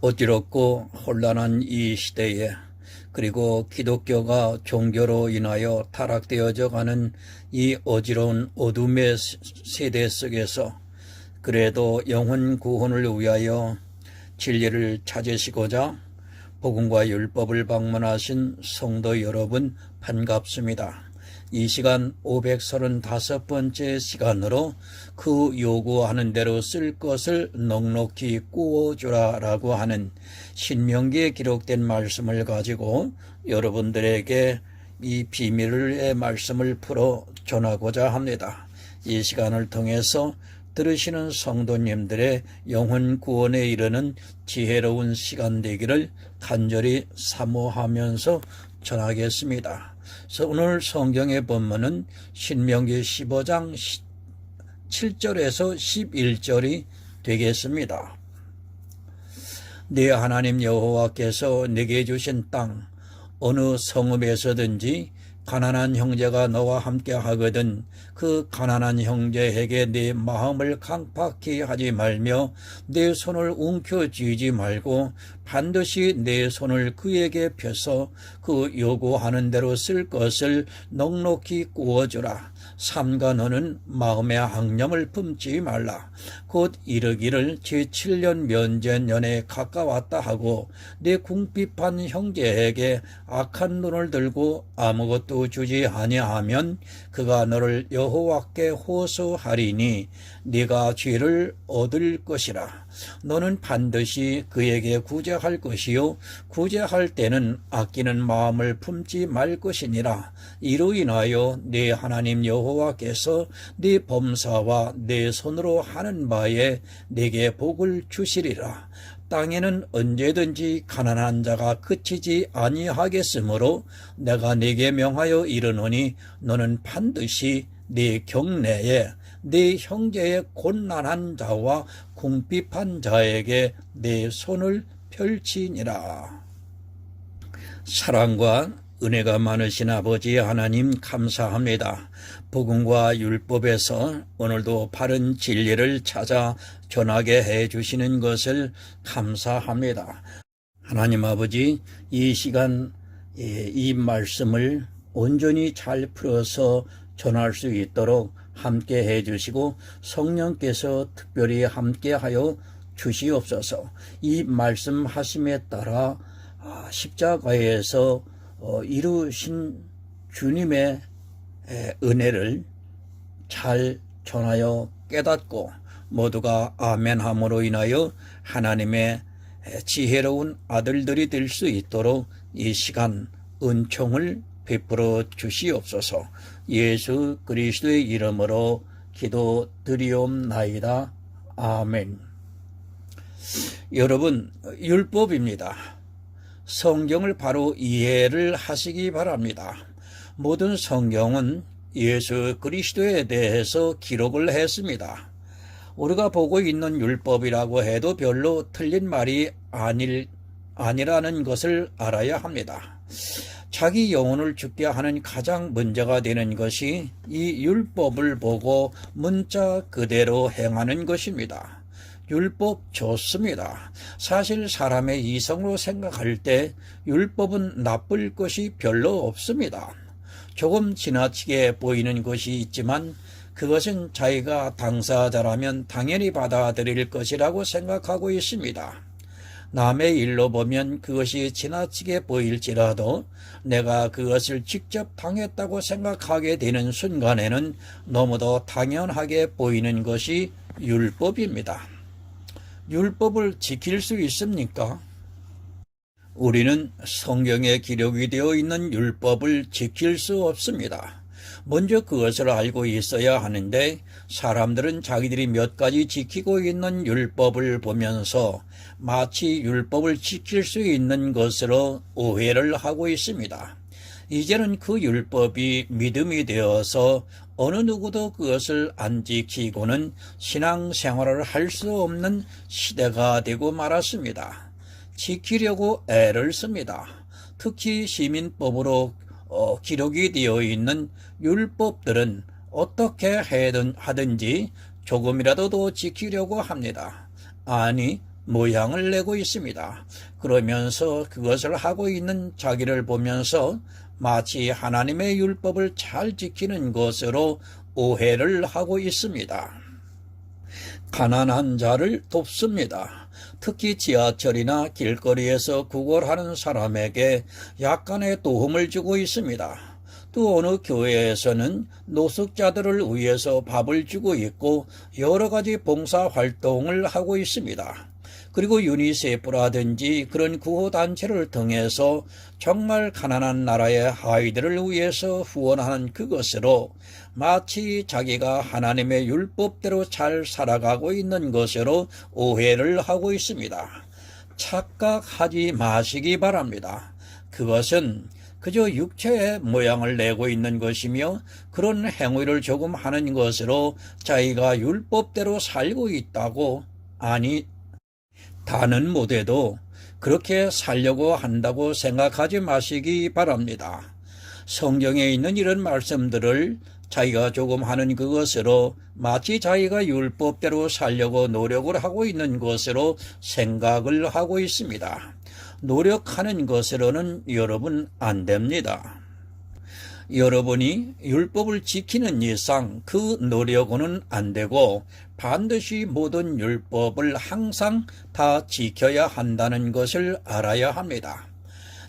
어지럽고 혼란한 이 시대에, 그리고 기독교가 종교로 인하여 타락되어져 가는 이 어지러운 어둠의 세대 속에서 그래도 영혼 구원을 위하여 진리를 찾으시고자 복음과 율법을 방문하신 성도 여러분, 반갑습니다. 이 시간 535번째 시간으로 그 요구하는 대로 쓸 것을 넉넉히 꾸어주라 라고 하는 신명기에 기록된 말씀을 가지고 여러분들에게 이 비밀의 말씀을 풀어 전하고자 합니다. 이 시간을 통해서 들으시는 성도님들의 영혼 구원에 이르는 지혜로운 시간 되기를 간절히 사모하면서 전하겠습니다. 그래서 오늘 성경의 본문은 신명기 15장 7절에서 11절이 되겠습니다. 네 하나님 여호와께서 네게 주신 땅 어느 성읍에서든지 가난한 형제가 너와 함께 하거든 그 가난한 형제에게 네 마음을 강팍히 하지 말며 내 손을 움켜쥐지 말고 반드시 내 손을 그에게 펴서 그 요구하는 대로 쓸 것을 넉넉히 구워주라. 삼가 너는 마음의 학념을 품지 말라. 곧 이르기를 제7년 면제년에 가까웠다 하고 내 궁핍한 형제에게 악한 눈을 들고 아무것도 주지 아니하면 그가 너를 여호와께 호소하리니 네가 죄를 얻을 것이라. 너는 반드시 그에게 구제할 것이요 구제할 때는 아끼는 마음을 품지 말 것이니라. 이로 인하여 네 하나님 여호와께서 네 범사와 네 손으로 하는 바에 네게 복을 주시리라. 땅에는 언제든지 가난한 자가 그치지 아니하겠으므로 내가 네게 명하여 이르노니 너는 반드시 네 경내에 네 형제의 곤란한 자와 궁핍한 자에게 네 손을 펼치니라. 사랑과 은혜가 많으신 아버지 하나님 감사합니다. 복음과 율법에서 오늘도 바른 진리를 찾아 전하게 해주시는 것을 감사합니다. 하나님 아버지, 이 시간 이 말씀을 온전히 잘 풀어서 전할 수 있도록 함께 해주시고 성령께서 특별히 함께하여 주시옵소서. 이 말씀하심에 따라 십자가에서 이루신 주님의 은혜를 잘 전하여 깨닫고 모두가 아멘함으로 인하여 하나님의 지혜로운 아들들이 될 수 있도록 이 시간 은총을 베풀어 주시옵소서. 예수 그리스도의 이름으로 기도드리옵나이다. 아멘. 여러분, 율법입니다. 성경을 바로 이해를 하시기 바랍니다. 모든 성경은 예수 그리스도에 대해서 기록을 했습니다. 우리가 보고 있는 율법이라고 해도 별로 틀린 말이 아니라는 것을 알아야 합니다. 자기 영혼을 죽게 하는 가장 문제가 되는 것이 이 율법을 보고 문자 그대로 행하는 것입니다. 율법 좋습니다. 사실 사람의 이성으로 생각할 때 율법은 나쁠 것이 별로 없습니다. 조금 지나치게 보이는 것이 있지만 그것은 자기가 당사자라면 당연히 받아들일 것이라고 생각하고 있습니다. 남의 일로 보면 그것이 지나치게 보일지라도 내가 그것을 직접 당했다고 생각하게 되는 순간에는 너무도 당연하게 보이는 것이 율법입니다. 율법을 지킬 수 있습니까? 우리는 성경에 기록이 되어 있는 율법을 지킬 수 없습니다. 먼저 그것을 알고 있어야 하는데 사람들은 자기들이 몇 가지 지키고 있는 율법을 보면서 마치 율법을 지킬 수 있는 것으로 오해를 하고 있습니다. 이제는 그 율법이 믿음이 되어서 어느 누구도 그것을 안 지키고는 신앙생활을 할 수 없는 시대가 되고 말았습니다. 지키려고 애를 씁니다. 특히 시민법으로 기록이 되어 있는 율법들은 어떻게 하든지 조금이라도 더 지키려고 합니다. 아니, 모양을 내고 있습니다. 그러면서 그것을 하고 있는 자기를 보면서 마치 하나님의 율법을 잘 지키는 것으로 오해를 하고 있습니다. 가난한 자를 돕습니다. 특히 지하철이나 길거리에서 구걸하는 사람에게 약간의 도움을 주고 있습니다. 또 어느 교회에서는 노숙자들을 위해서 밥을 주고 있고 여러 가지 봉사활동을 하고 있습니다. 그리고 유니세프라든지 그런 구호단체를 통해서 정말 가난한 나라의 아이들을 위해서 후원하는 그것으로 마치 자기가 하나님의 율법대로 잘 살아가고 있는 것으로 오해를 하고 있습니다. 착각하지 마시기 바랍니다. 그것은 그저 육체의 모양을 내고 있는 것이며 그런 행위를 조금 하는 것으로 자기가 율법대로 살고 있다고, 아니 다는 못해도 그렇게 살려고 한다고 생각하지 마시기 바랍니다. 성경에 있는 이런 말씀들을 자기가 조금 하는 그것으로 마치 자기가 율법대로 살려고 노력을 하고 있는 것으로 생각을 하고 있습니다. 노력하는 것으로는 여러분 안 됩니다. 여러분이 율법을 지키는 이상 그 노력으로는 안 되고 반드시 모든 율법을 항상 다 지켜야 한다는 것을 알아야 합니다.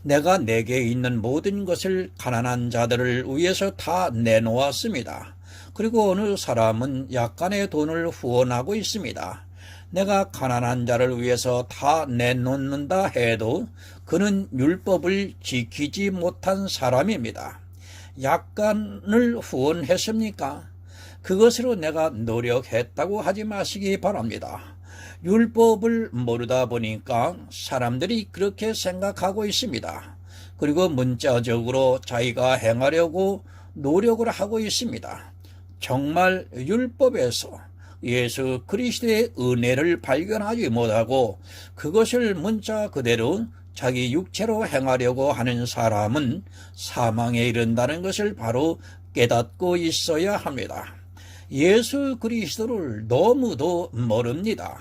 내가 내게 있는 모든 것을 가난한 자들을 위해서 다 내놓았습니다. 그리고 어느 사람은 약간의 돈을 후원하고 있습니다. 내가 가난한 자를 위해서 다 내놓는다 해도 그는 율법을 지키지 못한 사람입니다. 약간을 후원했습니까? 그것으로 내가 노력했다고 하지 마시기 바랍니다. 율법을 모르다 보니까 사람들이 그렇게 생각하고 있습니다. 그리고 문자적으로 자기가 행하려고 노력을 하고 있습니다. 정말 율법에서 예수 그리스도의 은혜를 발견하지 못하고 그것을 문자 그대로 자기 육체로 행하려고 하는 사람은 사망에 이른다는 것을 바로 깨닫고 있어야 합니다. 예수 그리스도를 너무도 모릅니다.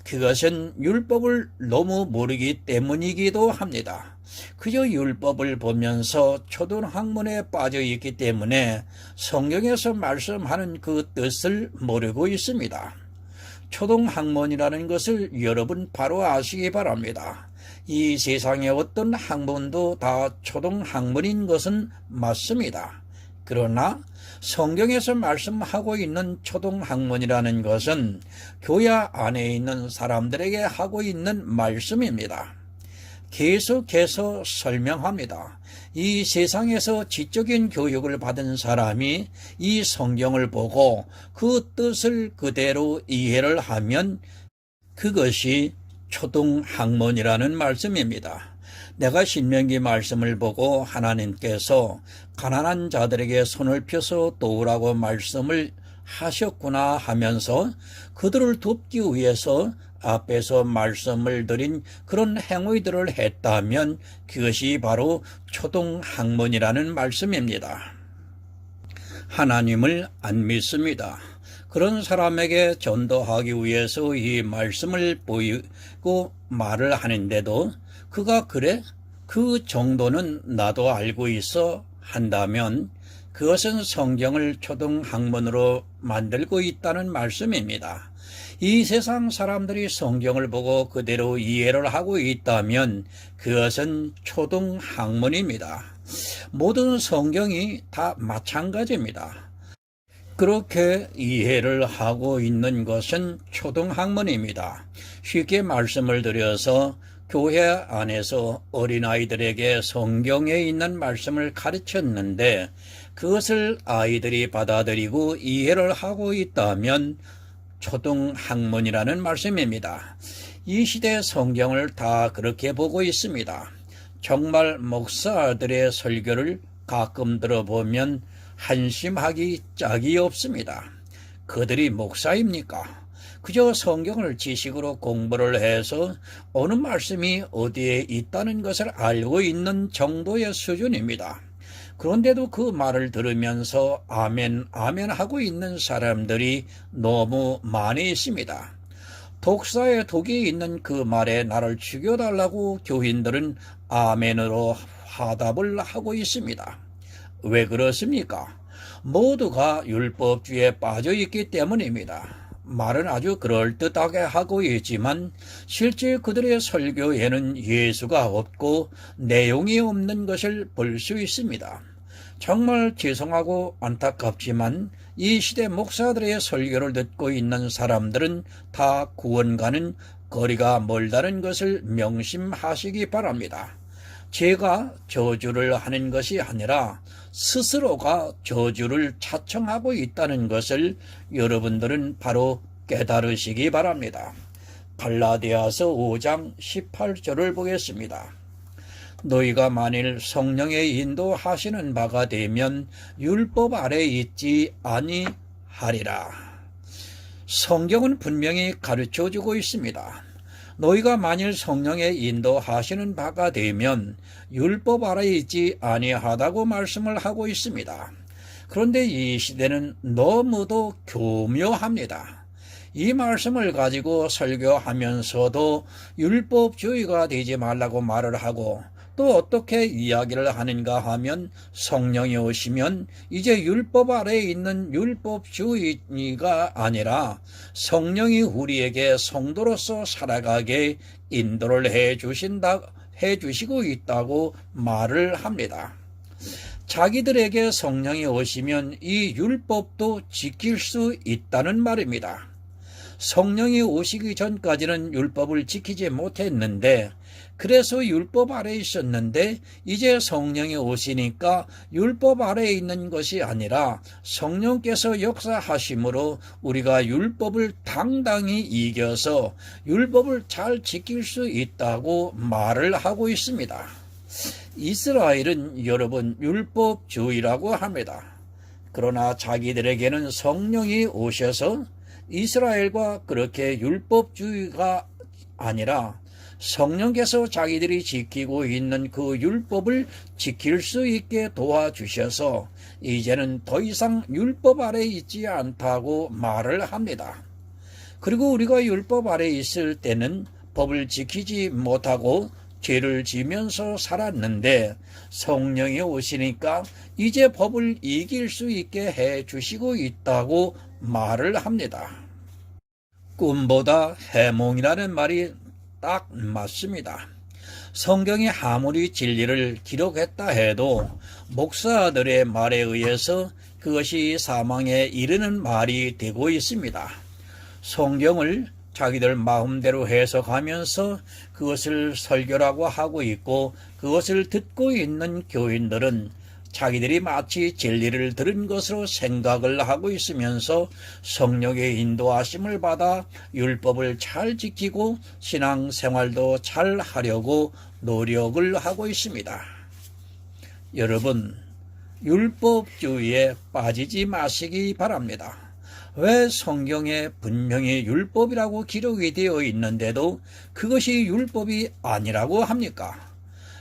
그것은 율법을 너무 모르기 때문이기도 합니다. 그저 율법을 보면서 초등학문에 빠져 있기 때문에 성경에서 말씀하는 그 뜻을 모르고 있습니다. 초등학문이라는 것을 여러분 바로 아시기 바랍니다. 이 세상의 어떤 학문도 다 초등학문인 것은 맞습니다. 그러나 성경에서 말씀하고 있는 초등학문이라는 것은 교회 안에 있는 사람들에게 하고 있는 말씀입니다. 계속해서 설명합니다. 이 세상에서 지적인 교육을 받은 사람이 이 성경을 보고 그 뜻을 그대로 이해를 하면 그것이 초등학문이라는 말씀입니다. 내가 신명기 말씀을 보고 하나님께서 가난한 자들에게 손을 펴서 도우라고 말씀을 하셨구나 하면서 그들을 돕기 위해서 앞에서 말씀을 드린 그런 행위들을 했다면 그것이 바로 초등학문이라는 말씀입니다. 하나님을 안 믿습니다. 그런 사람에게 전도하기 위해서 이 말씀을 보이고 말을 하는데도 그가 그래? 그 정도는 나도 알고 있어 한다면 그것은 성경을 초등학문으로 만들고 있다는 말씀입니다. 이 세상 사람들이 성경을 보고 그대로 이해를 하고 있다면 그것은 초등학문입니다. 모든 성경이 다 마찬가지입니다. 그렇게 이해를 하고 있는 것은 초등학문입니다. 쉽게 말씀을 드려서 교회 안에서 어린아이들에게 성경에 있는 말씀을 가르쳤는데 그것을 아이들이 받아들이고 이해를 하고 있다면 초등학문이라는 말씀입니다. 이 시대 성경을 다 그렇게 보고 있습니다. 정말 목사들의 설교를 가끔 들어보면 한심하기 짝이 없습니다. 그들이 목사입니까? 그저 성경을 지식으로 공부를 해서 어느 말씀이 어디에 있다는 것을 알고 있는 정도의 수준입니다. 그런데도 그 말을 들으면서 아멘 아멘 하고 있는 사람들이 너무 많이 있습니다. 독사에 독이 있는 그 말에 나를 죽여달라고 교인들은 아멘으로 화답을 하고 있습니다. 왜 그렇습니까? 모두가 율법주의에 빠져 있기 때문입니다. 말은 아주 그럴듯하게 하고 있지만 실제 그들의 설교에는 예수가 없고 내용이 없는 것을 볼 수 있습니다. 정말 죄송하고 안타깝지만 이 시대 목사들의 설교를 듣고 있는 사람들은 다 구원과는 거리가 멀다는 것을 명심하시기 바랍니다. 제가 저주를 하는 것이 아니라 스스로가 저주를 자청하고 있다는 것을 여러분들은 바로 깨달으시기 바랍니다. 갈라디아서 5장 18절을 보겠습니다. 너희가 만일 성령의 인도하시는 바가 되면 율법 아래 있지 아니하리라. 성경은 분명히 가르쳐주고 있습니다. 너희가 만일 성령의 인도하시는 바가 되면 율법 아래 있지 아니하다고 말씀을 하고 있습니다. 그런데 이 시대는 너무도 교묘합니다. 이 말씀을 가지고 설교하면서도 율법주의가 되지 말라고 말을 하고 또 어떻게 이야기를 하는가 하면 성령이 오시면 이제 율법 아래에 있는 율법주의가 아니라 성령이 우리에게 성도로서 살아가게 인도를 해주시고 있다고 말을 합니다. 자기들에게 성령이 오시면 이 율법도 지킬 수 있다는 말입니다. 성령이 오시기 전까지는 율법을 지키지 못했는데 그래서 율법 아래에 있었는데 이제 성령이 오시니까 율법 아래에 있는 것이 아니라 성령께서 역사하심으로 우리가 율법을 당당히 이겨서 율법을 잘 지킬 수 있다고 말을 하고 있습니다. 이스라엘은 여러분 율법주의라고 합니다. 그러나 자기들에게는 성령이 오셔서 이스라엘과 그렇게 율법주의가 아니라 성령께서 자기들이 지키고 있는 그 율법을 지킬 수 있게 도와주셔서 이제는 더 이상 율법 아래에 있지 않다고 말을 합니다. 그리고 우리가 율법 아래에 있을 때는 법을 지키지 못하고 죄를 지면서 살았는데 성령이 오시니까 이제 법을 이길 수 있게 해주시고 있다고 말을 합니다. 꿈보다 해몽이라는 말이 딱 맞습니다. 성경이 아무리 진리를 기록했다 해도 목사들의 말에 의해서 그것이 사망에 이르는 말이 되고 있습니다. 성경을 자기들 마음대로 해석하면서 그것을 설교라고 하고 있고 그것을 듣고 있는 교인들은 자기들이 마치 진리를 들은 것으로 생각을 하고 있으면서 성령의 인도하심을 받아 율법을 잘 지키고 신앙생활도 잘 하려고 노력을 하고 있습니다. 여러분, 율법주의에 빠지지 마시기 바랍니다. 왜 성경에 분명히 율법이라고 기록이 되어 있는데도 그것이 율법이 아니라고 합니까?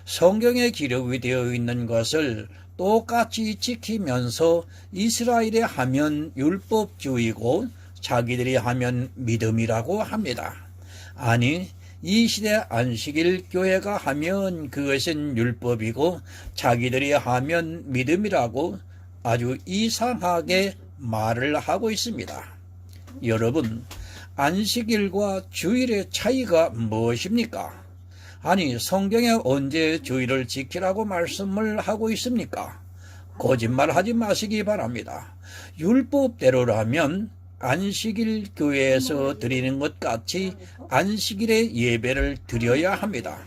성경에 기록이 되어 있는 것을 똑같이 지키면서 이스라엘이 하면 율법주의고 자기들이 하면 믿음이라고 합니다. 아니, 이 시대 안식일 교회가 하면 그것은 율법이고 자기들이 하면 믿음이라고 아주 이상하게 말을 하고 있습니다. 여러분, 안식일과 주일의 차이가 무엇입니까? 아니, 성경에 언제 주일을 지키라고 말씀을 하고 있습니까? 거짓말하지 마시기 바랍니다. 율법대로라면 안식일 교회에서 드리는 것 같이 안식일에 예배를 드려야 합니다.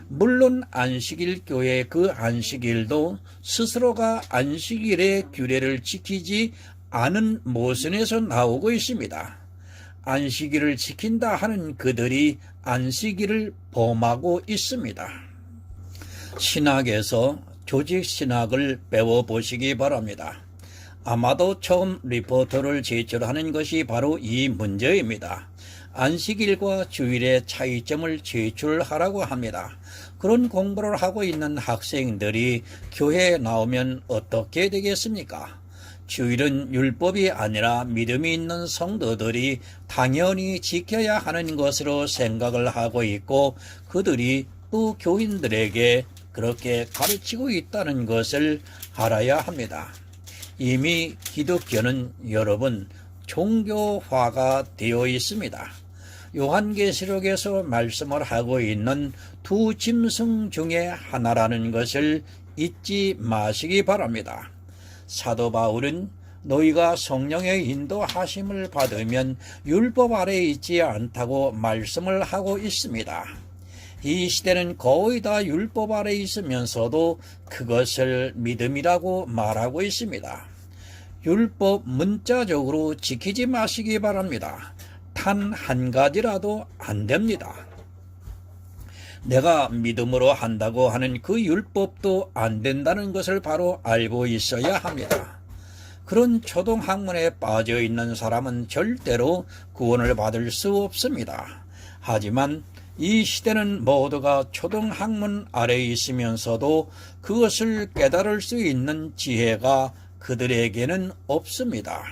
물론 안식일 교회 그 안식일도 스스로가 안식일의 규례를 지키지 않은 모순에서 나오고 있습니다. 안식일을 지킨다 하는 그들이 안식일을 범하고 있습니다. 신학에서 조직신학을 배워보시기 바랍니다. 아마도 처음 리포트를 제출하는 것이 바로 이 문제입니다. 안식일과 주일의 차이점을 제출하라고 합니다. 그런 공부를 하고 있는 학생들이 교회에 나오면 어떻게 되겠습니까? 주일은 율법이 아니라 믿음이 있는 성도들이 당연히 지켜야 하는 것으로 생각을 하고 있고 그들이 또 교인들에게 그렇게 가르치고 있다는 것을 알아야 합니다. 이미 기독교는 여러분 종교화가 되어 있습니다. 요한계시록에서 말씀을 하고 있는 두 짐승 중에 하나라는 것을 잊지 마시기 바랍니다. 사도 바울은 너희가 성령의 인도하심을 받으면 율법 아래에 있지 않다고 말씀을 하고 있습니다. 이 시대는 거의 다 율법 아래에 있으면서도 그것을 믿음이라고 말하고 있습니다. 율법 문자적으로 지키지 마시기 바랍니다. 단 한 가지라도 안 됩니다. 내가 믿음으로 한다고 하는 그 율법도 안 된다는 것을 바로 알고 있어야 합니다. 그런 초등학문에 빠져 있는 사람은 절대로 구원을 받을 수 없습니다. 하지만 이 시대는 모두가 초등학문 아래에 있으면서도 그것을 깨달을 수 있는 지혜가 그들에게는 없습니다.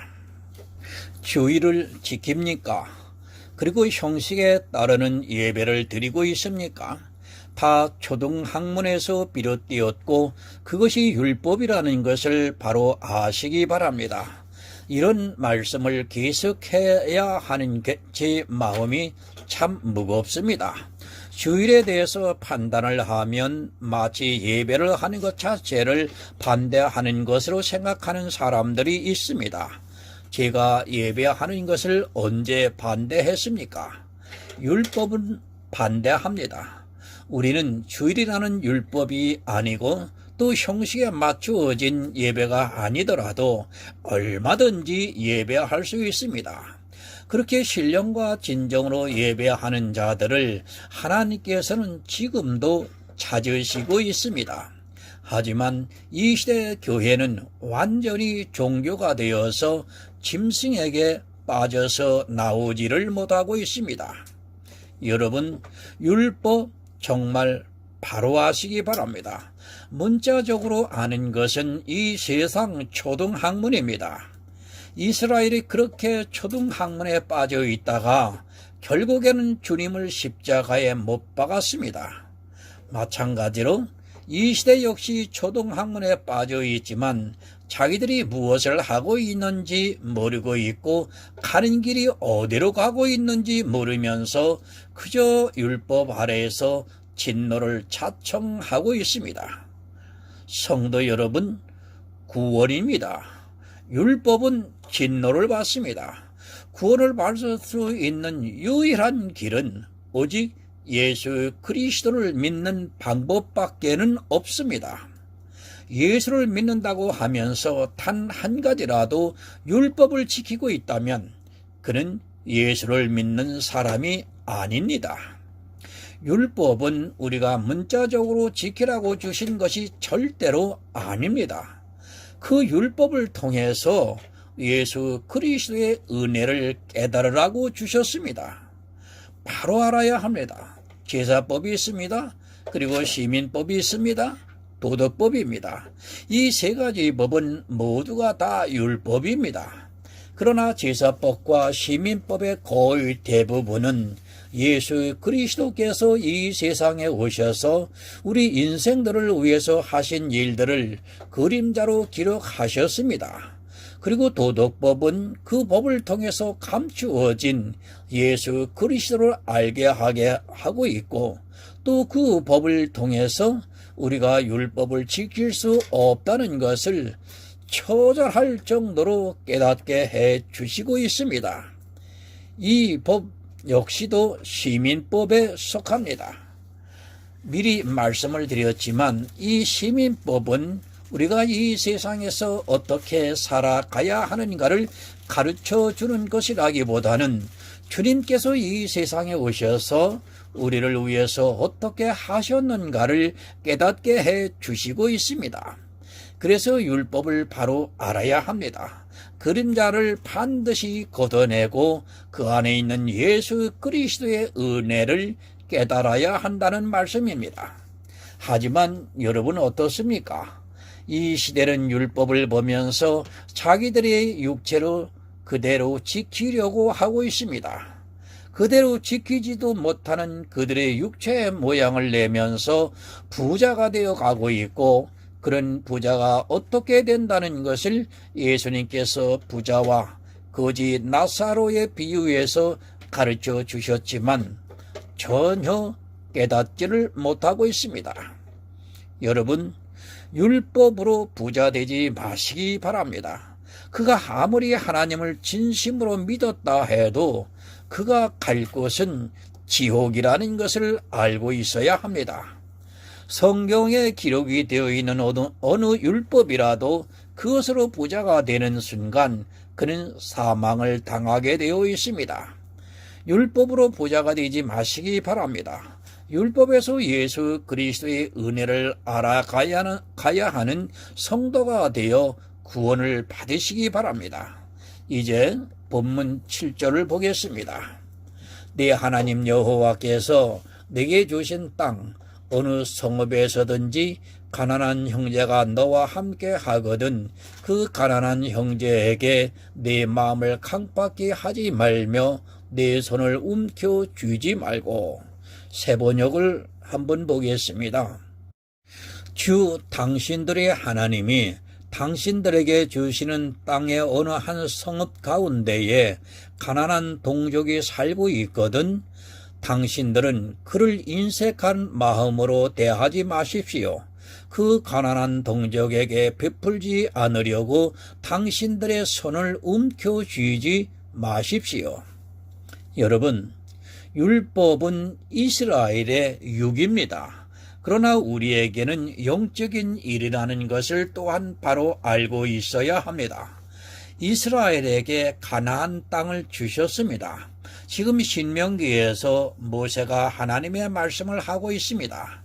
주의를 지킵니까? 그리고 형식에 따르는 예배를 드리고 있습니까? 다 초등학문에서 비롯되었고 그것이 율법이라는 것을 바로 아시기 바랍니다. 이런 말씀을 계속해야 하는 제 마음이 참 무겁습니다. 주일에 대해서 판단을 하면 마치 예배를 하는 것 자체를 반대하는 것으로 생각하는 사람들이 있습니다. 제가 예배하는 것을 언제 반대했습니까? 율법은 반대합니다. 우리는 주일이라는 율법이 아니고 또 형식에 맞추어진 예배가 아니더라도 얼마든지 예배할 수 있습니다. 그렇게 신령과 진정으로 예배하는 자들을 하나님께서는 지금도 찾으시고 있습니다. 하지만 이 시대 교회는 완전히 종교가 되어서 짐승에게 빠져서 나오지를 못하고 있습니다. 여러분, 율법 정말 바로 아시기 바랍니다. 문자적으로 아는 것은 이 세상 초등학문입니다. 이스라엘이 그렇게 초등학문에 빠져 있다가 결국에는 주님을 십자가에 못 박았습니다. 마찬가지로 이 시대 역시 초등학문에 빠져 있지만 자기들이 무엇을 하고 있는지 모르고 있고 가는 길이 어디로 가고 있는지 모르면서 그저 율법 아래에서 진노를 자청하고 있습니다. 성도 여러분, 구원입니다. 율법은 진노를 받습니다. 구원을 받을 수 있는 유일한 길은 오직 예수 그리스도를 믿는 방법밖에는 없습니다. 예수를 믿는다고 하면서 단 한 가지라도 율법을 지키고 있다면 그는 예수를 믿는 사람이 아닙니다. 율법은 우리가 문자적으로 지키라고 주신 것이 절대로 아닙니다. 그 율법을 통해서 예수 그리스도의 은혜를 깨달으라고 주셨습니다. 바로 알아야 합니다. 제사법이 있습니다. 그리고 시민법이 있습니다. 도덕법입니다. 이 세 가지 법은 모두가 다 율법입니다. 그러나 제사법과 시민법의 거의 대부분은 예수 그리스도께서 이 세상에 오셔서 우리 인생들을 위해서 하신 일들을 그림자로 기록하셨습니다. 그리고 도덕법은 그 법을 통해서 감추어진 예수 그리스도를 알게 하게 하고 있고 또 그 법을 통해서 우리가 율법을 지킬 수 없다는 것을 처절할 정도로 깨닫게 해 주시고 있습니다. 이 법 역시도 시민법에 속합니다. 미리 말씀을 드렸지만 이 시민법은 우리가 이 세상에서 어떻게 살아가야 하는가를 가르쳐 주는 것이라기보다는 주님께서 이 세상에 오셔서 우리를 위해서 어떻게 하셨는가를 깨닫게 해 주시고 있습니다. 그래서 율법을 바로 알아야 합니다. 그림자를 반드시 걷어내고 그 안에 있는 예수 그리스도의 은혜를 깨달아야 한다는 말씀입니다. 하지만 여러분 어떻습니까? 이 시대는 율법을 보면서 자기들의 육체로 그대로 지키려고 하고 있습니다. 그대로 지키지도 못하는 그들의 육체의 모양을 내면서 부자가 되어 가고 있고, 그런 부자가 어떻게 된다는 것을 예수님께서 부자와 거지 나사로의 비유에서 가르쳐 주셨지만 전혀 깨닫지를 못하고 있습니다. 여러분, 율법으로 부자 되지 마시기 바랍니다. 그가 아무리 하나님을 진심으로 믿었다 해도 그가 갈 곳은 지옥이라는 것을 알고 있어야 합니다. 성경에 기록이 되어 있는 어느 율법이라도 그것으로 부자가 되는 순간 그는 사망을 당하게 되어 있습니다. 율법으로 부자가 되지 마시기 바랍니다. 율법에서 예수 그리스도의 은혜를 알아가야 하는 성도가 되어 구원을 받으시기 바랍니다. 이제 본문 7절을 보겠습니다. 네 하나님 여호와께서 내게 주신 땅 어느 성읍에서든지 가난한 형제가 너와 함께 하거든 그 가난한 형제에게 내 마음을 강팍히 하지 말며 내 손을 움켜쥐지 말고. 새 번역을 한번 보겠습니다. 주 당신들의 하나님이 당신들에게 주시는 땅의 어느 한 성읍 가운데에 가난한 동족이 살고 있거든 당신들은 그를 인색한 마음으로 대하지 마십시오. 그 가난한 동족에게 베풀지 않으려고 당신들의 손을 움켜쥐지 마십시오. 여러분, 율법은 이스라엘의 육입니다. 그러나 우리에게는 영적인 일이라는 것을 또한 바로 알고 있어야 합니다. 이스라엘에게 가나안 땅을 주셨습니다. 지금 신명기에서 모세가 하나님의 말씀을 하고 있습니다.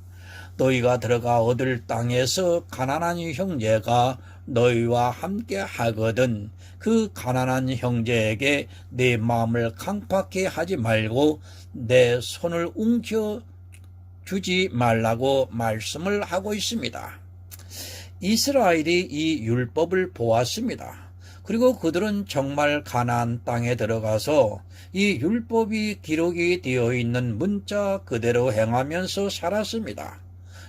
너희가 들어가 얻을 땅에서 가난한 형제가 너희와 함께 하거든 그 가난한 형제에게 내 마음을 강팍히 하지 말고 내 손을 움켜주지 말라고 말씀을 하고 있습니다. 이스라엘이 이 율법을 보았습니다. 그리고 그들은 정말 가나안 땅에 들어가서 이 율법이 기록이 되어 있는 문자 그대로 행하면서 살았습니다.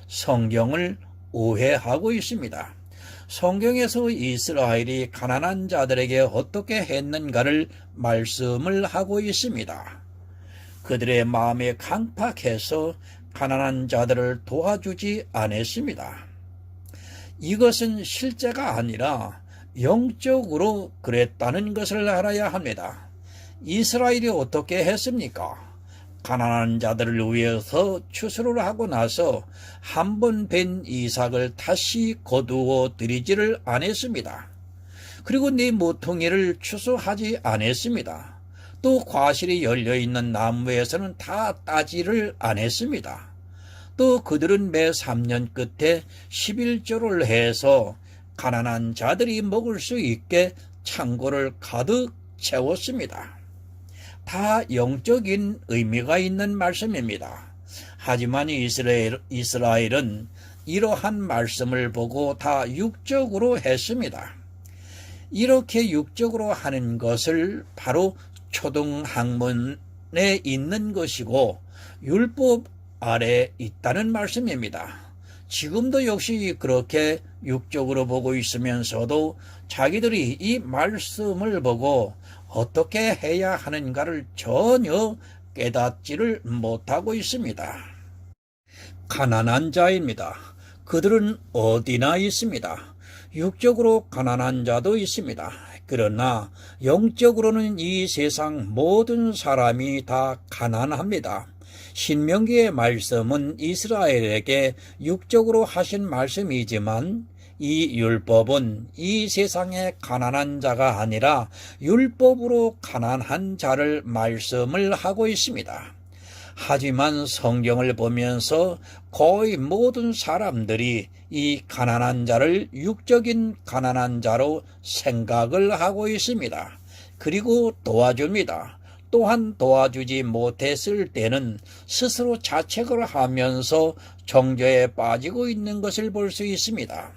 성경을 오해하고 있습니다. 성경에서 이스라엘이 가난한 자들에게 어떻게 했는가를 말씀을 하고 있습니다. 그들의 마음에 강팍해서 가난한 자들을 도와주지 않았습니다. 이것은 실제가 아니라 영적으로 그랬다는 것을 알아야 합니다. 이스라엘이 어떻게 했습니까? 가난한 자들을 위해서 추수를 하고 나서 한 번 뵌 이삭을 다시 거두어 들이지를 않았습니다. 그리고 네 모퉁이를 추수하지 않았습니다. 또 과실이 열려있는 나무에서는 다 따지를 않았습니다. 또 그들은 매 3년 끝에 11조를 해서 가난한 자들이 먹을 수 있게 창고를 가득 채웠습니다. 다 영적인 의미가 있는 말씀입니다. 하지만 이스라엘은 이러한 말씀을 보고 다 육적으로 했습니다. 이렇게 육적으로 하는 것을 바로 초등학문에 있는 것이고 율법 아래 있다는 말씀입니다. 지금도 역시 그렇게 육적으로 보고 있으면서도 자기들이 이 말씀을 보고 어떻게 해야 하는가를 전혀 깨닫지를 못하고 있습니다. 가난한 자입니다. 그들은 어디나 있습니다. 육적으로 가난한 자도 있습니다. 그러나 영적으로는 이 세상 모든 사람이 다 가난합니다. 신명기의 말씀은 이스라엘에게 육적으로 하신 말씀이지만 이 율법은 이 세상의 가난한 자가 아니라 율법으로 가난한 자를 말씀을 하고 있습니다. 하지만 성경을 보면서 거의 모든 사람들이 이 가난한 자를 육적인 가난한 자로 생각을 하고 있습니다. 그리고 도와줍니다. 또한 도와주지 못했을 때는 스스로 자책을 하면서 정죄에 빠지고 있는 것을 볼 수 있습니다.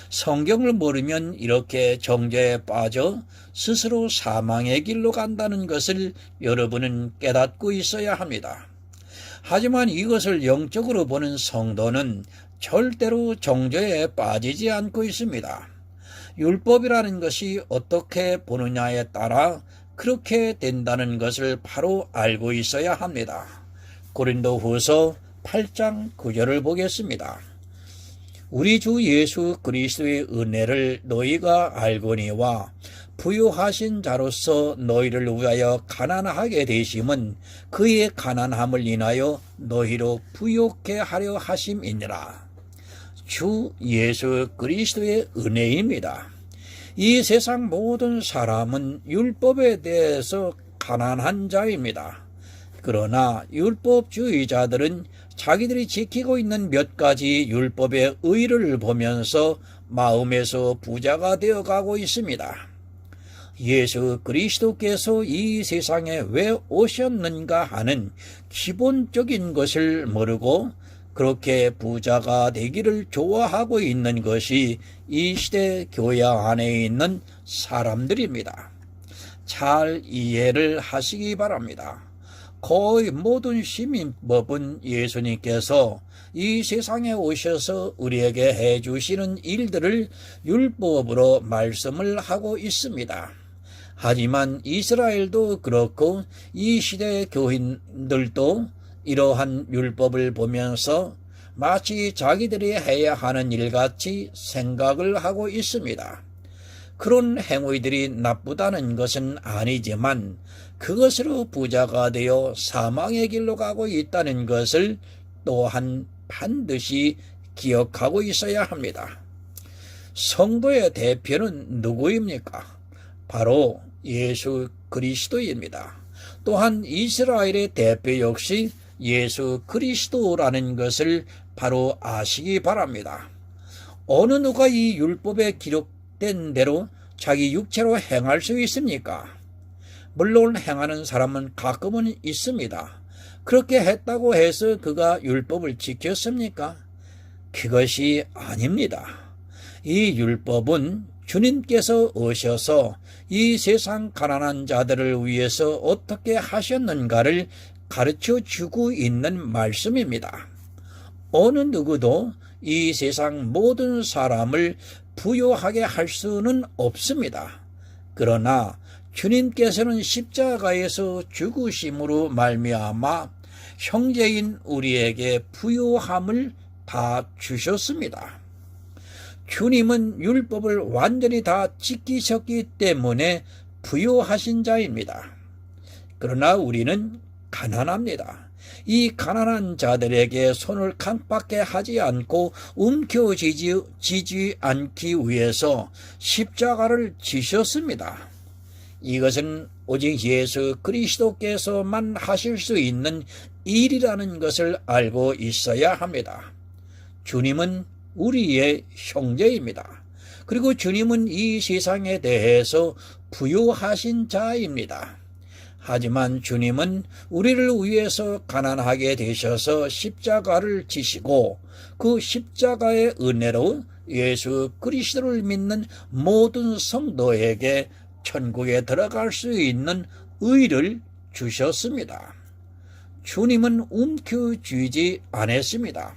성경을 모르면 이렇게 정죄에 빠져 스스로 사망의 길로 간다는 것을 여러분은 깨닫고 있어야 합니다. 하지만 이것을 영적으로 보는 성도는 절대로 정죄에 빠지지 않고 있습니다. 율법이라는 것이 어떻게 보느냐에 따라 그렇게 된다는 것을 바로 알고 있어야 합니다. 고린도후서 8장 9절을 보겠습니다. 우리 주 예수 그리스도의 은혜를 너희가 알거니와 부유하신 자로서 너희를 위하여 가난하게 되심은 그의 가난함을 인하여 너희로 부유케 하려 하심이니라. 주 예수 그리스도의 은혜입니다. 이 세상 모든 사람은 율법에 대해서 가난한 자입니다. 그러나 율법주의자들은 자기들이 지키고 있는 몇 가지 율법의 의를 보면서 마음에서 부자가 되어가고 있습니다. 예수 그리스도께서 이 세상에 왜 오셨는가 하는 기본적인 것을 모르고 그렇게 부자가 되기를 좋아하고 있는 것이 이 시대 교회 안에 있는 사람들입니다. 잘 이해를 하시기 바랍니다. 거의 모든 시민법은 예수님께서 이 세상에 오셔서 우리에게 해주시는 일들을 율법으로 말씀을 하고 있습니다. 하지만 이스라엘도 그렇고 이 시대의 교인들도 이러한 율법을 보면서 마치 자기들이 해야 하는 일같이 생각을 하고 있습니다. 그런 행위들이 나쁘다는 것은 아니지만 그것으로 부자가 되어 사망의 길로 가고 있다는 것을 또한 반드시 기억하고 있어야 합니다. 성도의 대표는 누구입니까? 바로 예수 그리스도입니다. 또한 이스라엘의 대표 역시 예수 그리스도라는 것을 바로 아시기 바랍니다. 어느 누가 이 율법에 기록된 대로 자기 육체로 행할 수 있습니까? 물론 행하는 사람은 가끔은 있습니다. 그렇게 했다고 해서 그가 율법을 지켰습니까? 그것이 아닙니다. 이 율법은 주님께서 오셔서 이 세상 가난한 자들을 위해서 어떻게 하셨는가를 가르쳐 주고 있는 말씀입니다. 어느 누구도 이 세상 모든 사람을 부유하게 할 수는 없습니다. 그러나 주님께서는 십자가에서 죽으심으로 말미암아 형제인 우리에게 부유함을 다 주셨습니다. 주님은 율법을 완전히 다 지키셨기 때문에 부유하신 자입니다. 그러나 우리는 가난합니다. 이 가난한 자들에게 손을 깜빡게 하지 않고 움켜쥐지 않기 위해서 십자가를 지셨습니다. 이것은 오직 예수 그리스도께서만 하실 수 있는 일이라는 것을 알고 있어야 합니다. 주님은 우리의 형제입니다. 그리고 주님은 이 세상에 대해서 부유하신 자입니다. 하지만 주님은 우리를 위해서 가난하게 되셔서 십자가를 지시고 그 십자가의 은혜로 예수 그리스도를 믿는 모든 성도에게 천국에 들어갈 수 있는 의를 주셨습니다. 주님은 움켜쥐지 않았습니다.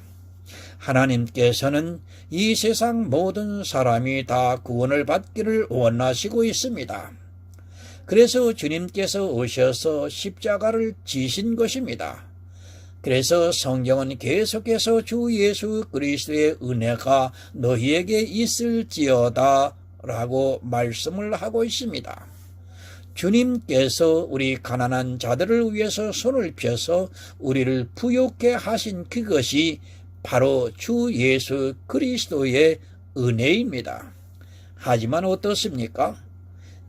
하나님께서는 이 세상 모든 사람이 다 구원을 받기를 원하시고 있습니다. 그래서 주님께서 오셔서 십자가를 지신 것입니다. 그래서 성경은 계속해서 주 예수 그리스도의 은혜가 너희에게 있을지어다 라고 말씀을 하고 있습니다. 주님께서 우리 가난한 자들을 위해서 손을 펴서 우리를 부유케 하신 그것이 바로 주 예수 그리스도의 은혜입니다. 하지만 어떻습니까?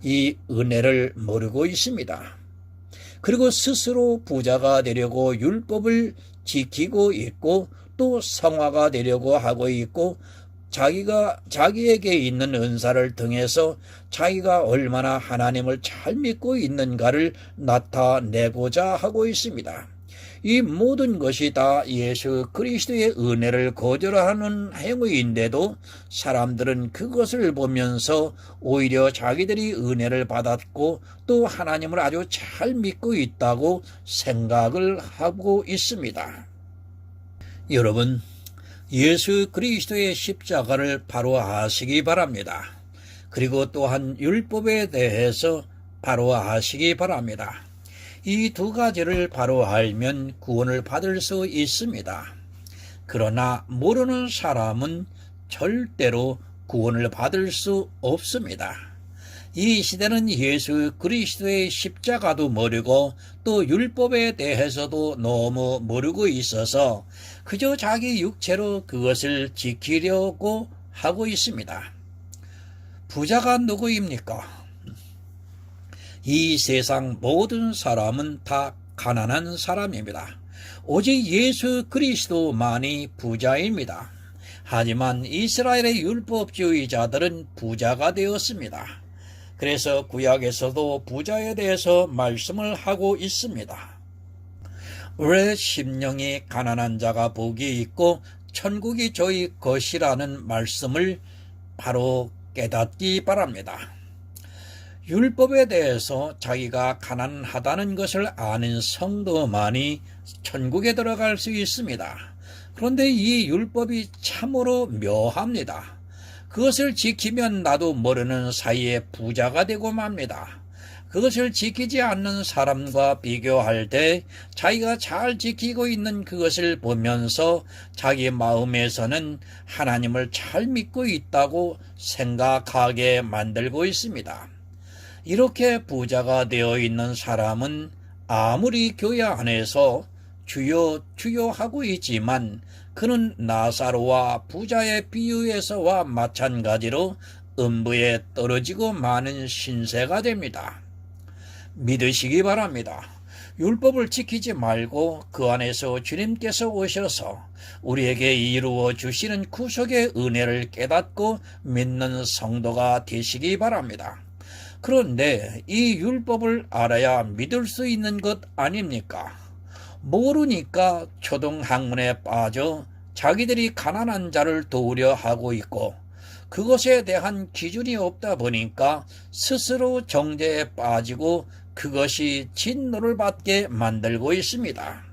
이 은혜를 모르고 있습니다. 그리고 스스로 부자가 되려고 율법을 지키고 있고 또 성화가 되려고 하고 있고 자기에게 있는 은사를 통해서 자기가 얼마나 하나님을 잘 믿고 있는가를 나타내고자 하고 있습니다. 이 모든 것이 다 예수 그리스도의 은혜를 거절하는 행위인데도 사람들은 그것을 보면서 오히려 자기들이 은혜를 받았고 또 하나님을 아주 잘 믿고 있다고 생각을 하고 있습니다. 여러분, 예수 그리스도의 십자가를 바로 아시기 바랍니다. 그리고 또한 율법에 대해서 바로 아시기 바랍니다. 이 두 가지를 바로 알면 구원을 받을 수 있습니다. 그러나 모르는 사람은 절대로 구원을 받을 수 없습니다. 이 시대는 예수 그리스도의 십자가도 모르고 또 율법에 대해서도 너무 모르고 있어서 그저 자기 육체로 그것을 지키려고 하고 있습니다. 부자가 누구입니까? 이 세상 모든 사람은 다 가난한 사람입니다. 오직 예수 그리스도만이 부자입니다. 하지만 이스라엘의 율법주의자들은 부자가 되었습니다. 그래서 구약에서도 부자에 대해서 말씀을 하고 있습니다. 왜 심령이 가난한 자가 복이 있고 천국이 저희 것이라는 말씀을 바로 깨닫기 바랍니다. 율법에 대해서 자기가 가난하다는 것을 아는 성도만이 천국에 들어갈 수 있습니다. 그런데 이 율법이 참으로 묘합니다. 그것을 지키면 나도 모르는 사이에 부자가 되고 맙니다. 그것을 지키지 않는 사람과 비교할 때 자기가 잘 지키고 있는 그것을 보면서 자기 마음에서는 하나님을 잘 믿고 있다고 생각하게 만들고 있습니다. 이렇게 부자가 되어 있는 사람은 아무리 교회 안에서 주여 주여 하고 있지만 그는 나사로와 부자의 비유에서와 마찬가지로 음부에 떨어지고 마는 신세가 됩니다. 믿으시기 바랍니다. 율법을 지키지 말고 그 안에서 주님께서 오셔서 우리에게 이루어 주시는 구속의 은혜를 깨닫고 믿는 성도가 되시기 바랍니다. 그런데 이 율법을 알아야 믿을 수 있는 것 아닙니까? 모르니까 초등학문에 빠져 자기들이 가난한 자를 도우려 하고 있고 그것에 대한 기준이 없다 보니까 스스로 정죄에 빠지고 그것이 진노를 받게 만들고 있습니다.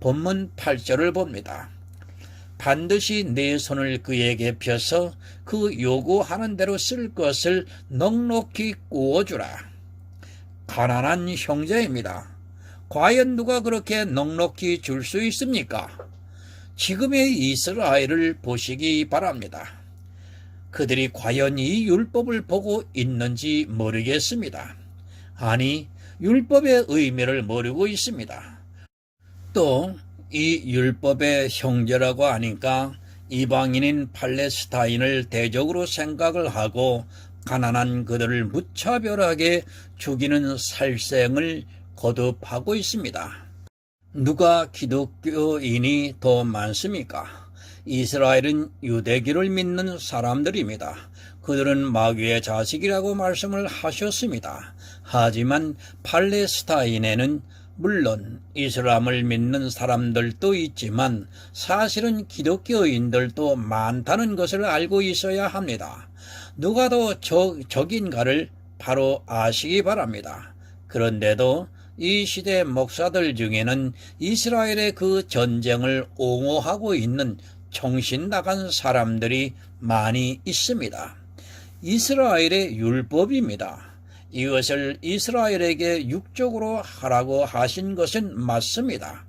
본문 8절을 봅니다. 반드시 내 손을 그에게 펴서 그 요구하는 대로 쓸 것을 넉넉히 구워주라. 가난한 형제입니다. 과연 누가 그렇게 넉넉히 줄 수 있습니까? 지금의 이스라엘을 보시기 바랍니다. 그들이 과연 이 율법을 보고 있는지 모르겠습니다. 아니, 율법의 의미를 모르고 있습니다. 또 이 율법의 형제라고 하니까 이방인인 팔레스타인을 대적으로 생각을 하고 가난한 그들을 무차별하게 죽이는 살생을 거듭하고 있습니다. 누가 기독교인이 더 많습니까? 이스라엘은 유대교를 믿는 사람들입니다. 그들은 마귀의 자식이라고 말씀을 하셨습니다. 하지만 팔레스타인에는 물론 이슬람을 믿는 사람들도 있지만 사실은 기독교인들도 많다는 것을 알고 있어야 합니다. 누가 더 적인가를 바로 아시기 바랍니다. 그런데도 이 시대 목사들 중에는 이스라엘의 그 전쟁을 옹호하고 있는 정신 나간 사람들이 많이 있습니다. 이스라엘의 율법입니다. 이것을 이스라엘에게 육적으로 하라고 하신 것은 맞습니다.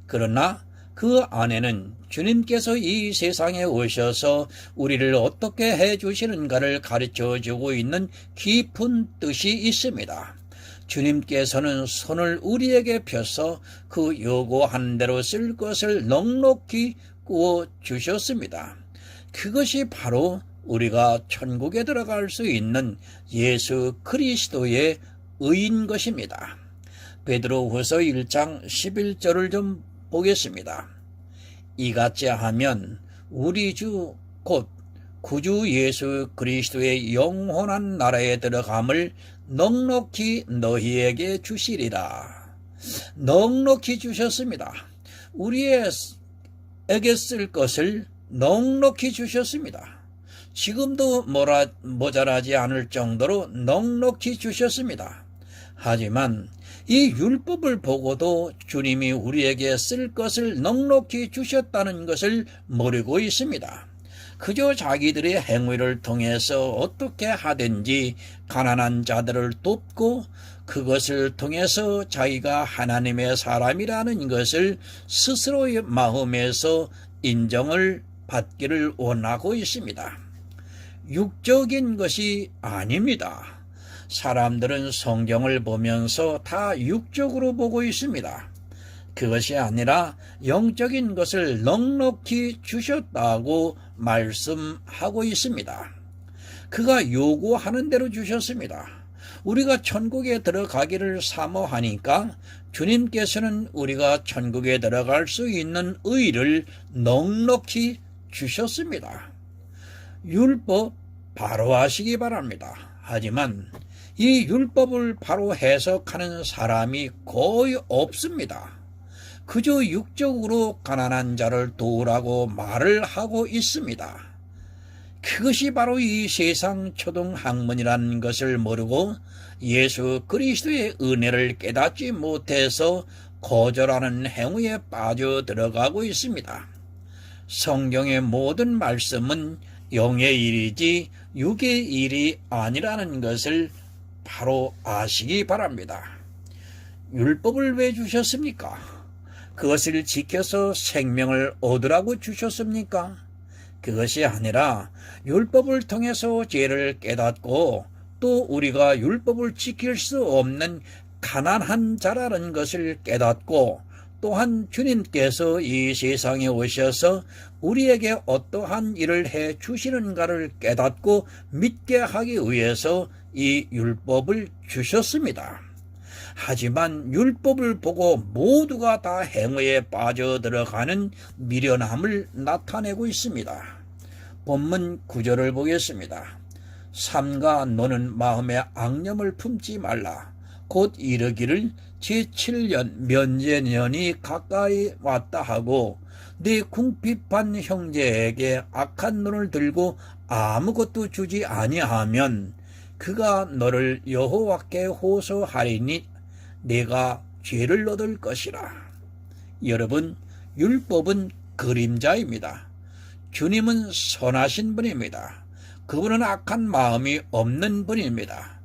그러나 그 안에는 주님께서 이 세상에 오셔서 우리를 어떻게 해주시는가를 가르쳐주고 있는 깊은 뜻이 있습니다. 주님께서는 손을 우리에게 펴서 그 요구한 대로 쓸 것을 넉넉히 구워 주셨습니다. 그것이 바로 우리가 천국에 들어갈 수 있는 예수 그리스도의 의인 것입니다. 베드로후서 1장 11절을 좀 보겠습니다. 이같이 하면 우리 주 곧 구주 예수 그리스도의 영원한 나라에 들어감을 넉넉히 너희에게 주시리라. 넉넉히 주셨습니다. 우리에게 쓸 것을 넉넉히 주셨습니다. 지금도 모자라지 않을 정도로 넉넉히 주셨습니다. 하지만 이 율법을 보고도 주님이 우리에게 쓸 것을 넉넉히 주셨다는 것을 모르고 있습니다. 그저 자기들의 행위를 통해서 어떻게 하든지 가난한 자들을 돕고 그것을 통해서 자기가 하나님의 사람이라는 것을 스스로의 마음에서 인정을 받기를 원하고 있습니다. 육적인 것이 아닙니다. 사람들은 성경을 보면서 다 육적으로 보고 있습니다. 그것이 아니라 영적인 것을 넉넉히 주셨다고 말씀하고 있습니다. 그가 요구하는 대로 주셨습니다. 우리가 천국에 들어가기를 사모하니까 주님께서는 우리가 천국에 들어갈 수 있는 의를 넉넉히 주셨습니다. 율법 바로 하시기 바랍니다. 하지만 이 율법을 바로 해석하는 사람이 거의 없습니다. 그저 육적으로 가난한 자를 도우라고 말을 하고 있습니다. 그것이 바로 이 세상 초등학문이라는 것을 모르고 예수 그리스도의 은혜를 깨닫지 못해서 거절하는 행위에 빠져들어가고 있습니다. 성경의 모든 말씀은 영의 일이지 육의 일이 아니라는 것을 바로 아시기 바랍니다. 율법을 왜 주셨습니까? 그것을 지켜서 생명을 얻으라고 주셨습니까? 그것이 아니라 율법을 통해서 죄를 깨닫고 또 우리가 율법을 지킬 수 없는 가난한 자라는 것을 깨닫고 또한 주님께서 이 세상에 오셔서 우리에게 어떠한 일을 해 주시는가를 깨닫고 믿게 하기 위해서 이 율법을 주셨습니다. 하지만 율법을 보고 모두가 다 행위에 빠져들어가는 미련함을 나타내고 있습니다. 본문 9절을 보겠습니다. 삼가 너는 마음에 앙념을 품지 말라. 곧 이르기를 제7년 면제년이 가까이 왔다 하고 네 궁핍한 형제에게 악한 눈을 들고 아무것도 주지 아니하면 그가 너를 여호와께 호소하리니 내가 죄를 얻을 것이라. 여러분, 율법은 그림자입니다. 주님은 선하신 분입니다. 그분은 악한 마음이 없는 분입니다.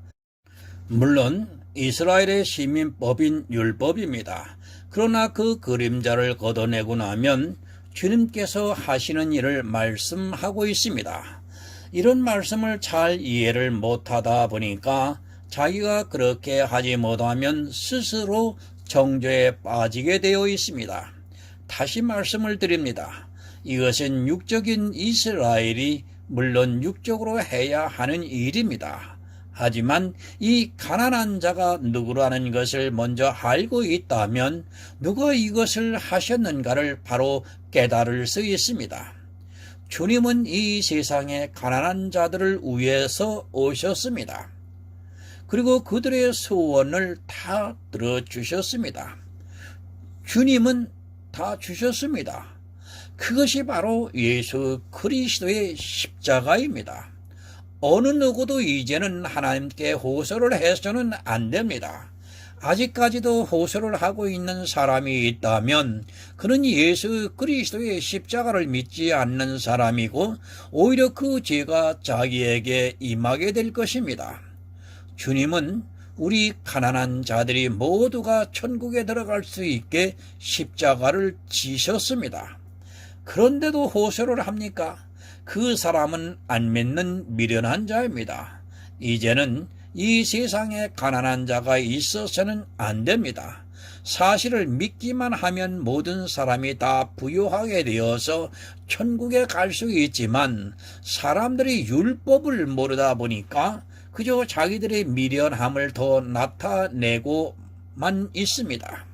물론 이스라엘의 시민법인 율법입니다. 그러나 그 그림자를 걷어내고 나면 주님께서 하시는 일을 말씀하고 있습니다. 이런 말씀을 잘 이해를 못하다 보니까 자기가 그렇게 하지 못하면 스스로 정죄에 빠지게 되어 있습니다. 다시 말씀을 드립니다. 이것은 육적인 이스라엘이 물론 육적으로 해야 하는 일입니다. 하지만 이 가난한 자가 누구라는 것을 먼저 알고 있다면 누가 이것을 하셨는가를 바로 깨달을 수 있습니다. 주님은 이 세상에 가난한 자들을 위해서 오셨습니다. 그리고 그들의 소원을 다 들어주셨습니다. 주님은 다 주셨습니다. 그것이 바로 예수 그리스도의 십자가입니다. 어느 누구도 이제는 하나님께 호소를 해서는 안 됩니다. 아직까지도 호소를 하고 있는 사람이 있다면 그는 예수 그리스도의 십자가를 믿지 않는 사람이고 오히려 그 죄가 자기에게 임하게 될 것입니다. 주님은 우리 가난한 자들이 모두가 천국에 들어갈 수 있게 십자가를 지셨습니다. 그런데도 호소를 합니까? 그 사람은 안 믿는 미련한 자입니다. 이제는 이 세상에 가난한 자가 있어서는 안 됩니다. 사실을 믿기만 하면 모든 사람이 다 부유하게 되어서 천국에 갈 수 있지만 사람들이 율법을 모르다 보니까 그저 자기들의 미련함을 더 나타내고만 있습니다.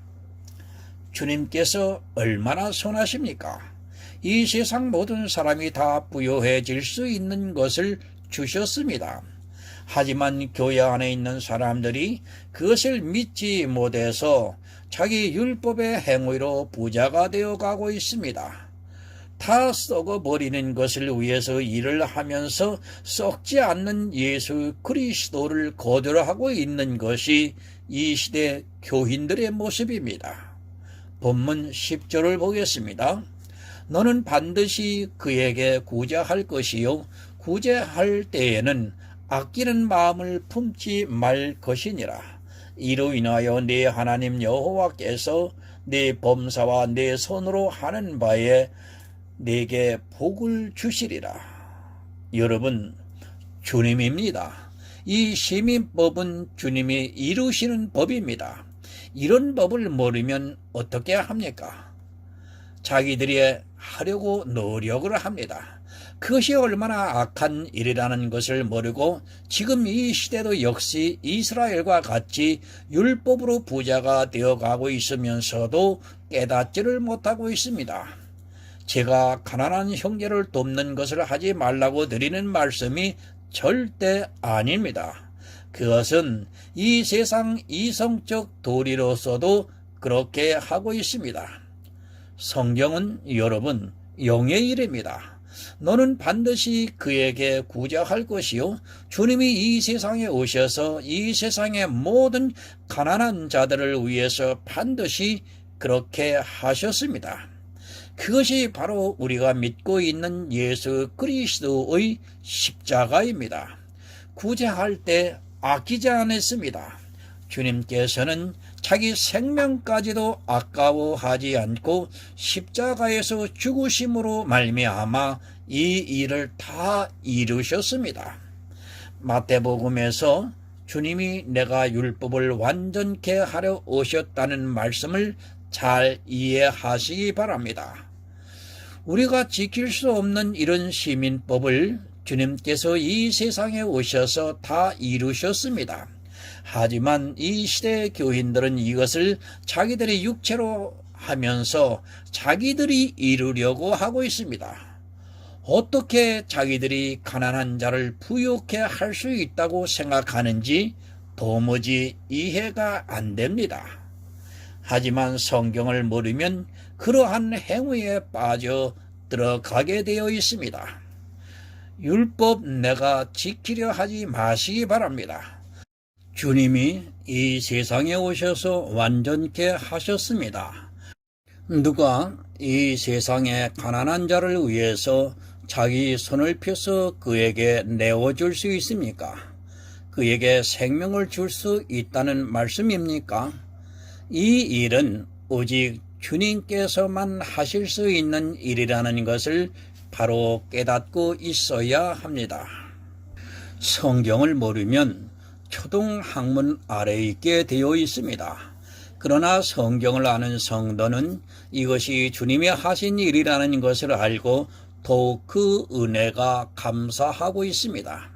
주님께서 얼마나 선하십니까? 이 세상 모든 사람이 다 부유해질 수 있는 것을 주셨습니다. 하지만 교회 안에 있는 사람들이 그것을 믿지 못해서 자기 율법의 행위로 부자가 되어 가고 있습니다. 다 썩어버리는 것을 위해서 일을 하면서 썩지 않는 예수 그리스도를 거절하고 있는 것이 이 시대 교인들의 모습입니다. 본문 10절을 보겠습니다. 너는 반드시 그에게 구제할 것이요 구제할 때에는 아끼는 마음을 품지 말 것이니라. 이로 인하여 네 하나님 여호와께서 네 범사와 네 손으로 하는 바에 네게 복을 주시리라. 여러분, 주님입니다. 이 시민법은 주님이 이루시는 법입니다. 이런 법을 모르면 어떻게 합니까? 자기들이 하려고 노력을 합니다. 그것이 얼마나 악한 일이라는 것을 모르고 지금 이 시대도 역시 이스라엘과 같이 율법으로 부자가 되어가고 있으면서도 깨닫지를 못하고 있습니다. 제가 가난한 형제를 돕는 것을 하지 말라고 드리는 말씀이 절대 아닙니다. 그것은 이 세상 이성적 도리로서도 그렇게 하고 있습니다. 성경은 여러분 영의 일입니다. 너는 반드시 그에게 구제할 것이요 주님이 이 세상에 오셔서 이 세상의 모든 가난한 자들을 위해서 반드시 그렇게 하셨습니다. 그것이 바로 우리가 믿고 있는 예수 그리스도의 십자가입니다. 구제할 때 아끼지 않았습니다. 주님께서는 자기 생명까지도 아까워하지 않고 십자가에서 죽으심으로 말미암아 이 일을 다 이루셨습니다. 마태복음에서 주님이 내가 율법을 완전케 하려 오셨다는 말씀을 잘 이해하시기 바랍니다. 우리가 지킬 수 없는 이런 시민법을 주님께서 이 세상에 오셔서 다 이루셨습니다. 하지만 이 시대의 교인들은 이것을 자기들의 육체로 하면서 자기들이 이루려고 하고 있습니다. 어떻게 자기들이 가난한 자를 부유케 할 수 있다고 생각하는지 도무지 이해가 안 됩니다. 하지만 성경을 모르면 그러한 행위에 빠져 들어가게 되어 있습니다. 율법 내가 지키려 하지 마시기 바랍니다. 주님이 이 세상에 오셔서 완전케 하셨습니다. 누가 이 세상의 가난한 자를 위해서 자기 손을 펴서 그에게 내어줄 수 있습니까? 그에게 생명을 줄 수 있다는 말씀입니까? 이 일은 오직 주님께서만 하실 수 있는 일이라는 것을 바로 깨닫고 있어야 합니다. 성경을 모르면 초등학문 아래에 있게 되어 있습니다. 그러나 성경을 아는 성도는 이것이 주님이 하신 일이라는 것을 알고 더욱 그 은혜가 감사하고 있습니다.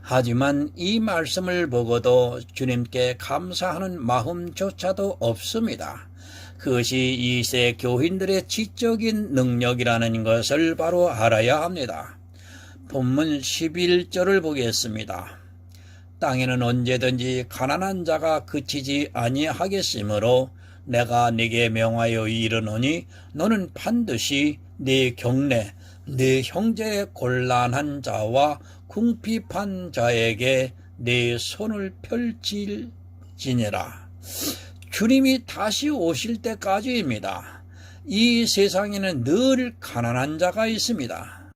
하지만 이 말씀을 보고도 주님께 감사하는 마음조차도 없습니다. 그것이 이세 교인들의 지적인 능력이라는 것을 바로 알아야 합니다. 본문 11절을 보겠습니다. 땅에는 언제든지 가난한 자가 그치지 아니하겠으므로 내가 네게 명하여 이르노니 너는 반드시 네 경내 네 형제의 곤란한 자와 궁핍한 자에게 네 손을 펼칠지니라. 주님이 다시 오실 때까지입니다. 이 세상에는 늘 가난한 자가 있습니다.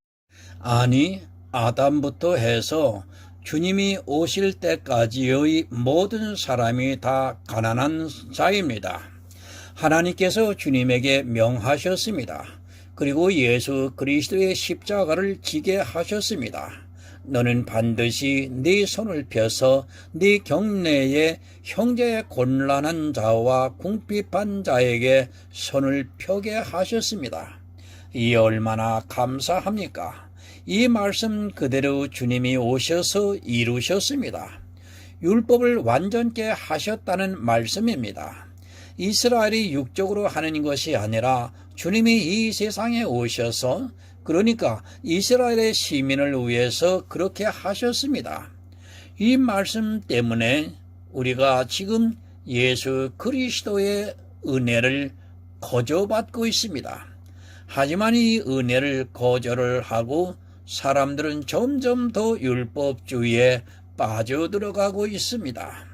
아니, 아담부터 해서 주님이 오실 때까지의 모든 사람이 다 가난한 자입니다. 하나님께서 주님에게 명하셨습니다. 그리고 예수 그리스도의 십자가를 지게 하셨습니다. 너는 반드시 네 손을 펴서 네 경내에 형제의 곤란한 자와 궁핍한 자에게 손을 펴게 하셨습니다. 이 얼마나 감사합니까? 이 말씀 그대로 주님이 오셔서 이루셨습니다. 율법을 완전케 하셨다는 말씀입니다. 이스라엘이 육적으로 하는 것이 아니라 주님이 이 세상에 오셔서 그러니까 이스라엘의 시민을 위해서 그렇게 하셨습니다. 이 말씀 때문에 우리가 지금 예수 그리스도의 은혜를 거저받고 있습니다. 하지만 이 은혜를 거절을 하고 사람들은 점점 더 율법주의에 빠져들어가고 있습니다.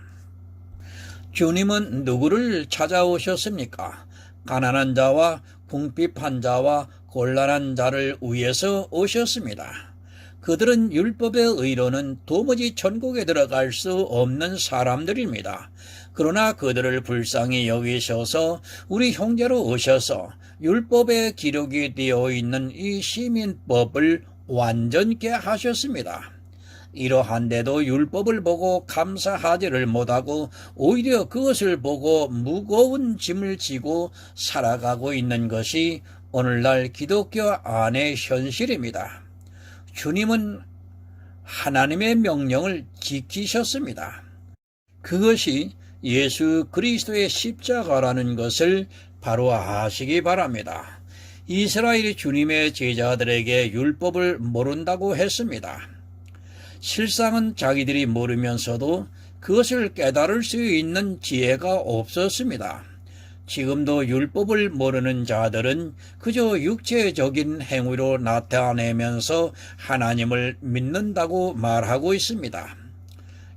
주님은 누구를 찾아오셨습니까? 가난한 자와 궁핍한 자와 곤란한 자를 위해서 오셨습니다. 그들은 율법의 의로는 도무지 천국에 들어갈 수 없는 사람들입니다. 그러나 그들을 불쌍히 여기셔서 우리 형제로 오셔서 율법에 기록이 되어 있는 이 시민법을 완전케 하셨습니다. 이러한데도 율법을 보고 감사하지를 못하고 오히려 그것을 보고 무거운 짐을 지고 살아가고 있는 것이 오늘날 기독교 안의 현실입니다. 주님은 하나님의 명령을 지키셨습니다. 그것이 예수 그리스도의 십자가라는 것을 바로 아시기 바랍니다. 이스라엘이 주님의 제자들에게 율법을 모른다고 했습니다. 실상은 자기들이 모르면서도 그것을 깨달을 수 있는 지혜가 없었습니다. 지금도 율법을 모르는 자들은 그저 육체적인 행위로 나타내면서 하나님을 믿는다고 말하고 있습니다.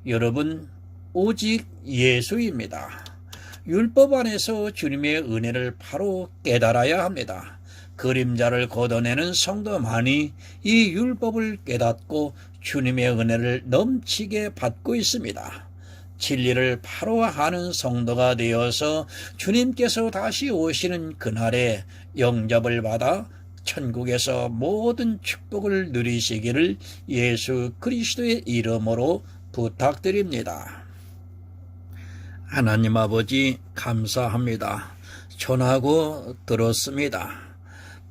여러분, 오직 예수입니다. 율법 안에서 주님의 은혜를 바로 깨달아야 합니다. 그림자를 걷어내는 성도만이 이 율법을 깨닫고 주님의 은혜를 넘치게 받고 있습니다. 진리를 바로 아는 성도가 되어서 주님께서 다시 오시는 그날에 영접을 받아 천국에서 모든 축복을 누리시기를 예수 그리스도의 이름으로 부탁드립니다. 하나님 아버지 감사합니다. 전하고 들었습니다.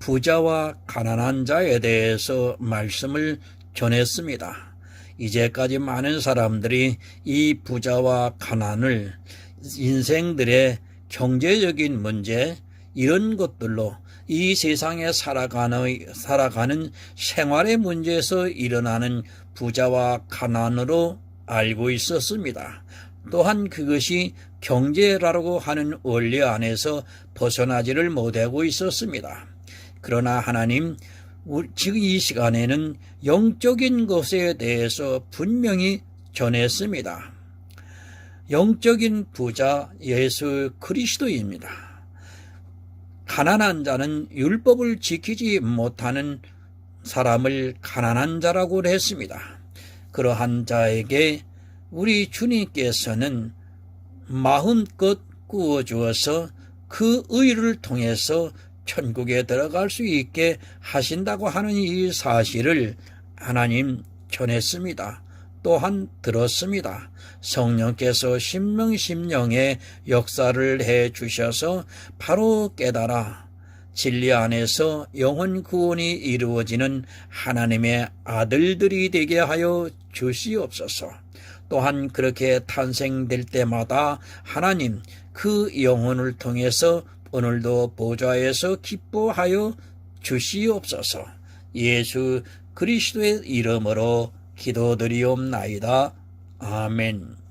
부자와 가난한 자에 대해서 말씀을 전했습니다. 이제까지 많은 사람들이 이 부자와 가난을 인생들의 경제적인 문제 이런 것들로 이 세상에 살아가는 생활의 문제에서 일어나는 부자와 가난으로 알고 있었습니다. 또한 그것이 경제라고 하는 원리 안에서 벗어나지를 못하고 있었습니다. 그러나 하나님, 지금 이 시간에는 영적인 것에 대해서 분명히 전했습니다. 영적인 부자 예수 그리스도입니다. 가난한 자는 율법을 지키지 못하는 사람을 가난한 자라고 했습니다. 그러한 자에게 우리 주님께서는 마음껏 구워주어서 그 의를 통해서 천국에 들어갈 수 있게 하신다고 하는 이 사실을 하나님 전했습니다. 또한 들었습니다. 성령께서 심령의 역사를 해 주셔서 바로 깨달아 진리 안에서 영혼 구원이 이루어지는 하나님의 아들들이 되게 하여 주시옵소서. 또한 그렇게 탄생될 때마다 하나님 그 영혼을 통해서 오늘도 보좌에서 기뻐하여 주시옵소서. 예수 그리스도의 이름으로 기도드리옵나이다. 아멘.